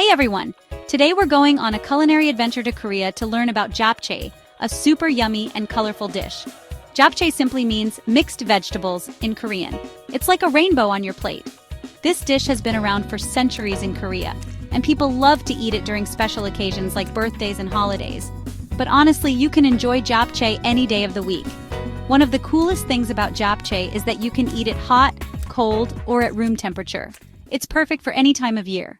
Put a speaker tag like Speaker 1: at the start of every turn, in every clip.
Speaker 1: Hey everyone! Today we're going on a culinary adventure to Korea to learn about japchae, a super yummy and colorful dish. Japchae simply means mixed vegetables in Korean. It's like a rainbow on your plate. This dish has been around for centuries in Korea, and people love to eat it during special occasions like birthdays and holidays. But honestly, you can enjoy japchae any day of the week. One of the coolest things about japchae is that you can eat it hot, cold, or at room temperature. It's perfect for any time of year.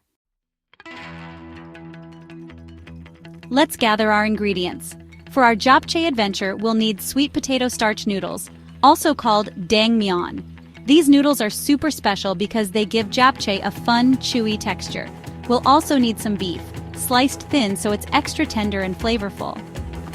Speaker 1: Let's gather our ingredients. For our japchae adventure, we'll need sweet potato starch noodles, also called dangmyeon. These noodles are super special because they give japchae a fun, chewy texture. We'll also need some beef, sliced thin so it's extra tender and flavorful.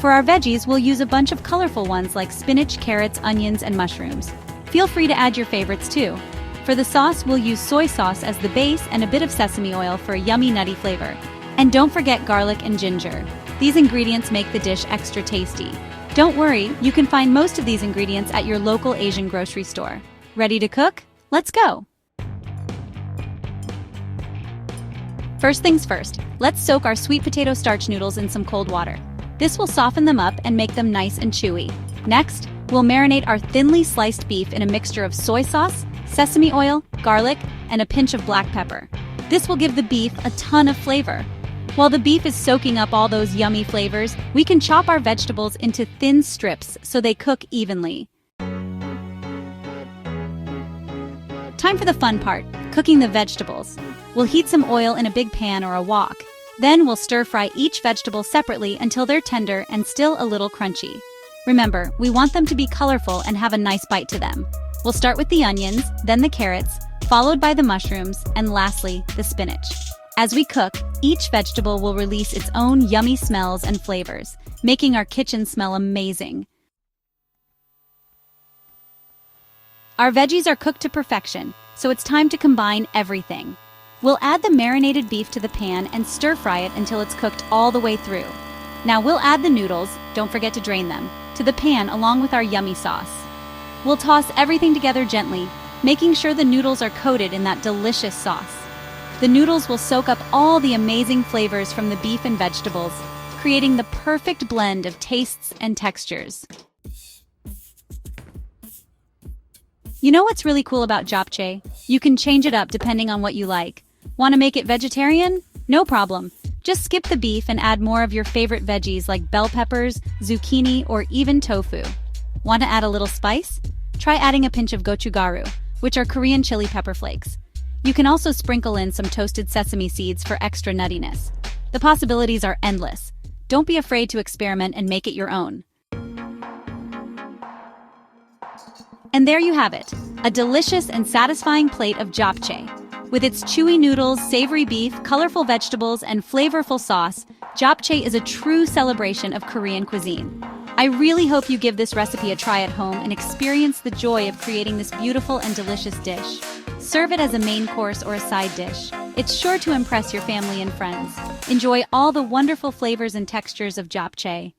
Speaker 1: For our veggies, we'll use a bunch of colorful ones like spinach, carrots, onions, and mushrooms. Feel free to add your favorites too. For the sauce, we'll use soy sauce as the base and a bit of sesame oil for a yummy nutty flavor. And don't forget garlic and ginger. These ingredients make the dish extra tasty. Don't worry, you can find most of these ingredients at your local Asian grocery store. Ready to cook? Let's go! First things first, let's soak our sweet potato starch noodles in some cold water. This will soften them up and make them nice and chewy. Next, we'll marinate our thinly sliced beef in a mixture of soy sauce, sesame oil, garlic, and a pinch of black pepper. This will give the beef a ton of flavor. While the beef is soaking up all those yummy flavors, we can chop our vegetables into thin strips so they cook evenly. Time for the fun part, cooking the vegetables. We'll heat some oil in a big pan or a wok. Then we'll stir-fry each vegetable separately until they're tender and still a little crunchy. Remember, we want them to be colorful and have a nice bite to them. We'll start with the onions, then the carrots, followed by the mushrooms, and lastly, the spinach. As we cook, each vegetable will release its own yummy smells and flavors, making our kitchen smell amazing. Our veggies are cooked to perfection, so it's time to combine everything. We'll add the marinated beef to the pan and stir-fry it until it's cooked all the way through. Now we'll add the noodles, don't forget to drain them, to the pan along with our yummy sauce. We'll toss everything together gently, making sure the noodles are coated in that delicious sauce. The noodles will soak up all the amazing flavors from the beef and vegetables, creating the perfect blend of tastes and textures. You know what's really cool about japchae? You can change it up depending on what you like. Want to make it vegetarian? No problem. Just skip the beef and add more of your favorite veggies like bell peppers, zucchini, or even tofu. Want to add a little spice? Try adding a pinch of gochugaru, which are Korean chili pepper flakes. You can also sprinkle in some toasted sesame seeds for extra nuttiness. The possibilities are endless. Don't be afraid to experiment and make it your own. And there you have it, a delicious and satisfying plate of japchae. With its chewy noodles, savory beef, colorful vegetables, and flavorful sauce, japchae is a true celebration of Korean cuisine. I really hope you give this recipe a try at home and experience the joy of creating this beautiful and delicious dish. Serve it as a main course or a side dish. It's sure to impress your family and friends. Enjoy all the wonderful flavors and textures of japchae.